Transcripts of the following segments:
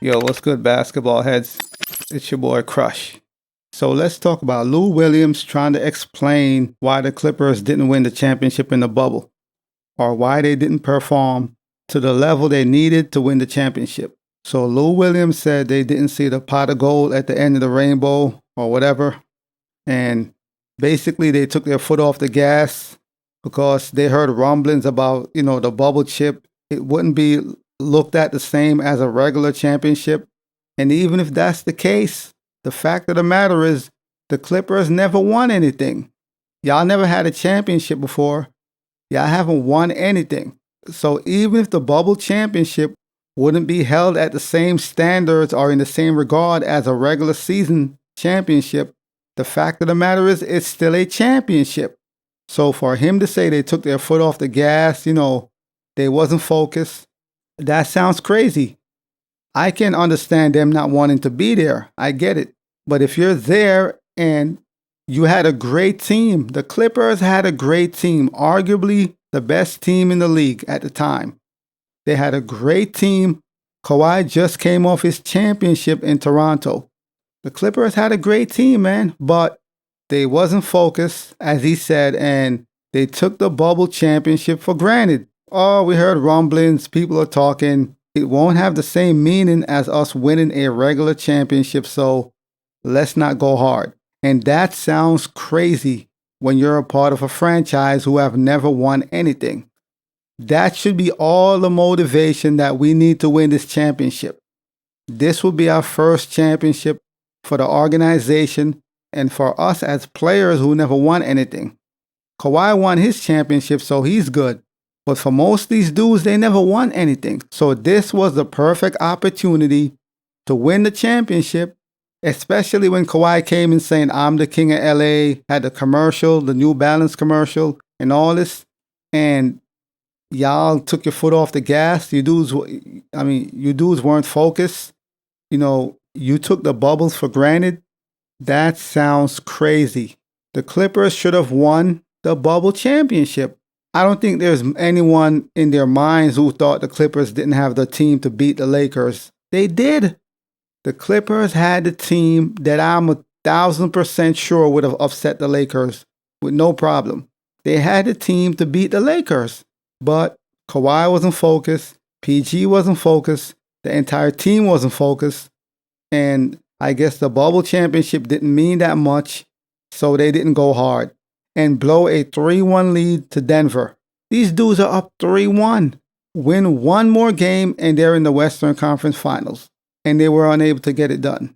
Yo, what's good, basketball heads? It's your boy Crush. So let's talk about Lou Williams trying to explain why the Clippers didn't win the championship in the bubble, or why they didn't perform to the level they needed to win the championship. So Lou Williams said they didn't see the pot of gold at the end of the rainbow or whatever. And basically they took their foot off the gas because they heard rumblings about, the bubble chip. It wouldn't be looked at the same as a regular championship. And even if that's the case, the fact of the matter is the Clippers never won anything. Y'all never had a championship before. Y'all haven't won anything. So even if the bubble championship wouldn't be held at the same standards or in the same regard as a regular season championship, the fact of the matter is it's still a championship. So for him to say they took their foot off the gas, they wasn't focused, that sounds crazy. I can understand them not wanting to be there. I get it. But if you're there and you had a great team, the Clippers had a great team, arguably the best team in the league at the time. They had a great team. Kawhi just came off his championship in Toronto. The Clippers had a great team, man, but they wasn't focused, as he said, and they took the bubble championship for granted. Oh, we heard rumblings, people are talking. It won't have the same meaning as us winning a regular championship, so let's not go hard. And that sounds crazy when you're a part of a franchise who have never won anything. That should be all the motivation that we need to win this championship. This will be our first championship for the organization and for us as players who never won anything. Kawhi won his championship, so he's good. But for most of these dudes, they never won anything. So this was the perfect opportunity to win the championship, especially when Kawhi came in saying, I'm the king of LA, had the commercial, the New Balance commercial, and all this. And y'all took your foot off the gas. You dudes weren't focused. You took the bubbles for granted. That sounds crazy. The Clippers should have won the bubble championship. I don't think there's anyone in their minds who thought the Clippers didn't have the team to beat the Lakers. They did. The Clippers had the team that I'm 1,000% sure would have upset the Lakers with no problem. They had the team to beat the Lakers. But Kawhi wasn't focused. PG wasn't focused. The entire team wasn't focused. And I guess the bubble championship didn't mean that much, so they didn't go hard and blow a 3-1 lead to Denver. These dudes are up 3-1. Win one more game and they're in the Western Conference Finals. And they were unable to get it done.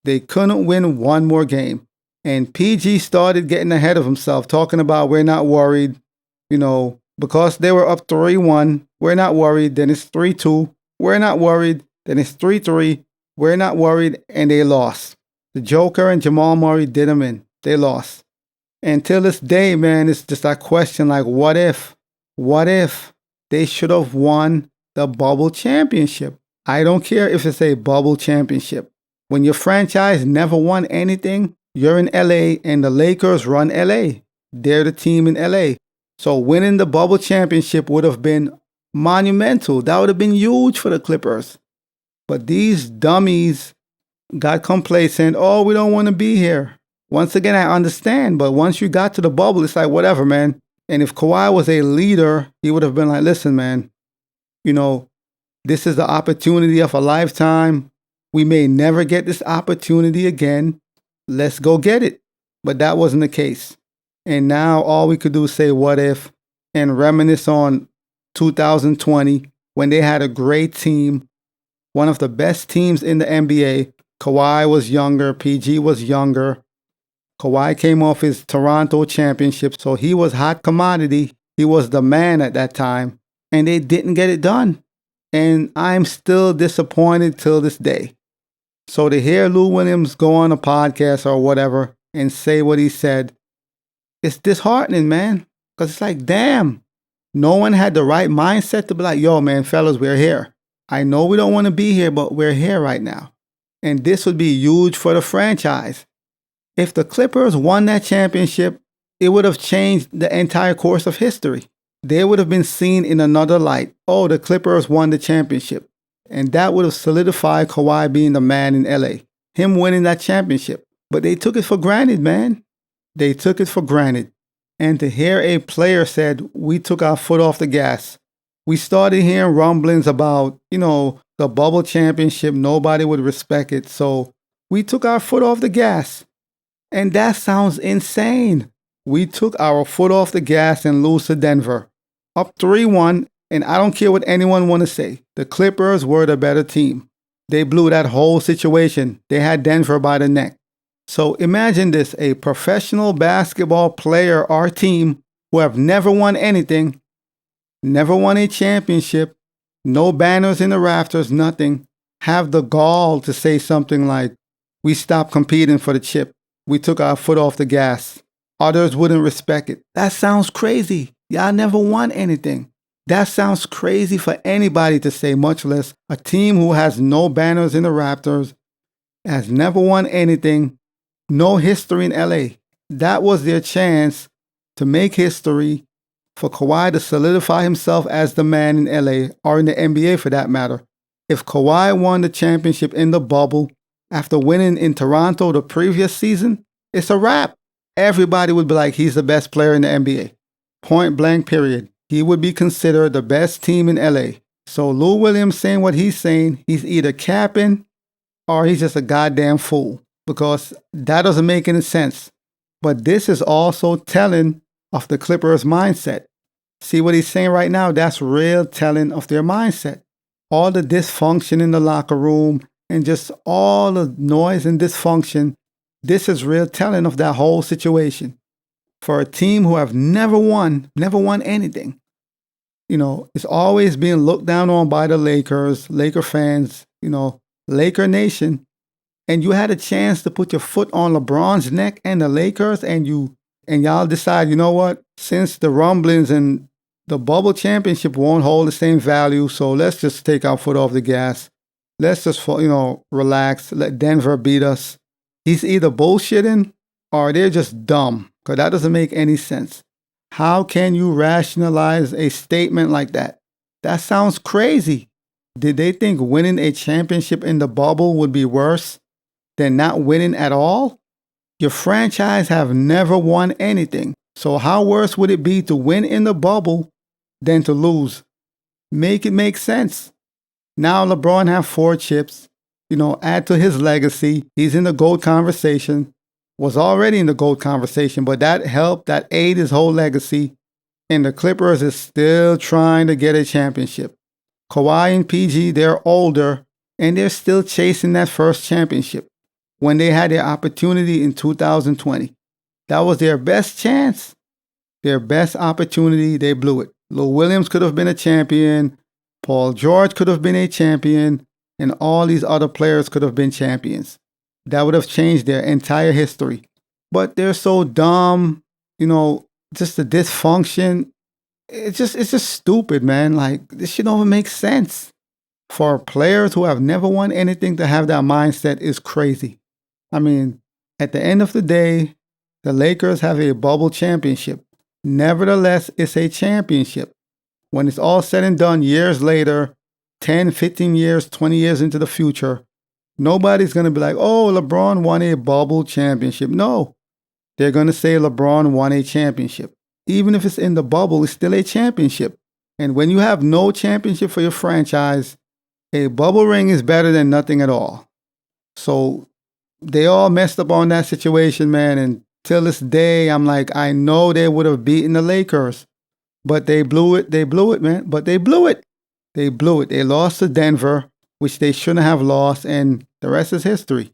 They couldn't win one more game. And PG started getting ahead of himself, talking about we're not worried, because they were up 3-1. We're not worried. Then it's 3-2. We're not worried. Then it's 3-3. We're not worried. And they lost. The Joker and Jamal Murray did them in. They lost. Until this day, man, it's just that question like, what if? What if they should have won the bubble championship? I don't care if it's a bubble championship. When your franchise never won anything, you're in LA and the Lakers run LA. They're the team in LA. So winning the bubble championship would have been monumental. That would have been huge for the Clippers. But these dummies got complacent. Oh, we don't want to be here. Once again, I understand, but once you got to the bubble, it's like, whatever, man. And if Kawhi was a leader, he would have been like, listen, man, this is the opportunity of a lifetime. We may never get this opportunity again. Let's go get it. But that wasn't the case. And now all we could do is say, what if, and reminisce on 2020 when they had a great team, one of the best teams in the NBA. Kawhi was younger. PG was younger. Kawhi came off his Toronto championship, so he was hot commodity. He was the man at that time, and they didn't get it done. And I'm still disappointed till this day. So to hear Lou Williams go on a podcast or whatever and say what he said, it's disheartening, man. Because it's like, damn, no one had the right mindset to be like, yo, man, fellas, we're here. I know we don't want to be here, but we're here right now. And this would be huge for the franchise. If the Clippers won that championship, it would have changed the entire course of history. They would have been seen in another light. Oh, the Clippers won the championship. And that would have solidified Kawhi being the man in LA, him winning that championship. But they took it for granted, man. They took it for granted. And to hear a player said, we took our foot off the gas. We started hearing rumblings about, the bubble championship. Nobody would respect it. So we took our foot off the gas. And that sounds insane. We took our foot off the gas and lose to Denver. Up 3-1, and I don't care what anyone want to say. The Clippers were the better team. They blew that whole situation. They had Denver by the neck. So imagine this, a professional basketball player or team who have never won anything, never won a championship, no banners in the rafters, nothing, have the gall to say something like, we stopped competing for the chip. We took our foot off the gas. Others wouldn't respect it. That sounds crazy. Y'all never won anything. That sounds crazy for anybody to say, much less a team who has no banners in the rafters, has never won anything, no history in LA. That was their chance to make history, for Kawhi to solidify himself as the man in LA, or in the NBA for that matter. If Kawhi won the championship in the bubble after winning in Toronto the previous season, it's a wrap. Everybody would be like, he's the best player in the NBA. Point blank, period. He would be considered the best team in LA. So Lou Williams saying what he's saying, he's either capping or he's just a goddamn fool, because that doesn't make any sense. But this is also telling of the Clippers' mindset. See what he's saying right now? That's real telling of their mindset. All the dysfunction in the locker room and just all the noise and dysfunction, this is real telling of that whole situation. For a team who have never won anything. It's always being looked down on by the Lakers, Laker fans, Laker Nation. And you had a chance to put your foot on LeBron's neck and the Lakers, and y'all decide, you know what? Since the rumblings and the bubble championship won't hold the same value, so let's just take our foot off the gas. Let's just, relax, let Denver beat us. He's either bullshitting or they're just dumb, because that doesn't make any sense. How can you rationalize a statement like that? That sounds crazy. Did they think winning a championship in the bubble would be worse than not winning at all? Your franchise have never won anything. So how worse would it be to win in the bubble than to lose? Make it make sense. Now LeBron have 4 chips. Add to his legacy. He's in the GOAT conversation. Was already in the GOAT conversation, but that helped, that aided his whole legacy. And the Clippers is still trying to get a championship. Kawhi and PG, they're older, and they're still chasing that first championship when they had their opportunity in 2020. That was their best chance, their best opportunity. They blew it. Lou Williams could have been a champion. Paul George could have been a champion. And all these other players could have been champions. That would have changed their entire history. But they're so dumb, just the dysfunction. It's just stupid, man. Like, this shit don't even make sense. For players who have never won anything to have that mindset is crazy. I mean, at the end of the day, the Lakers have a bubble championship. Nevertheless, it's a championship. When it's all said and done years later, 10, 15 years, 20 years into the future, nobody's going to be like, oh, LeBron won a bubble championship. No, they're going to say LeBron won a championship. Even if it's in the bubble, it's still a championship. And when you have no championship for your franchise, a bubble ring is better than nothing at all. So they all messed up on that situation, man. And till this day, I'm like, I know they would have beaten the Lakers. But they blew it. They blew it, man. But they blew it. They blew it. They lost to Denver, which they shouldn't have lost. And the rest is history.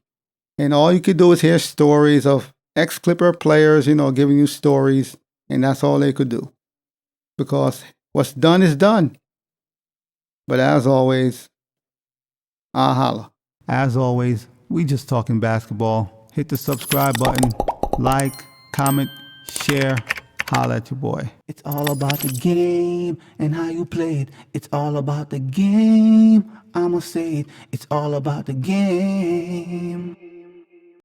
And all you could do is hear stories of ex-Clipper players, giving you stories. And that's all they could do. Because what's done is done. But as always, I'll holla. As always, we just talking basketball. Hit the subscribe button. Like, comment, share. Holla at your boy. It's all about the game and how you play it. It's all about the game. I'ma say it. It's all about the game.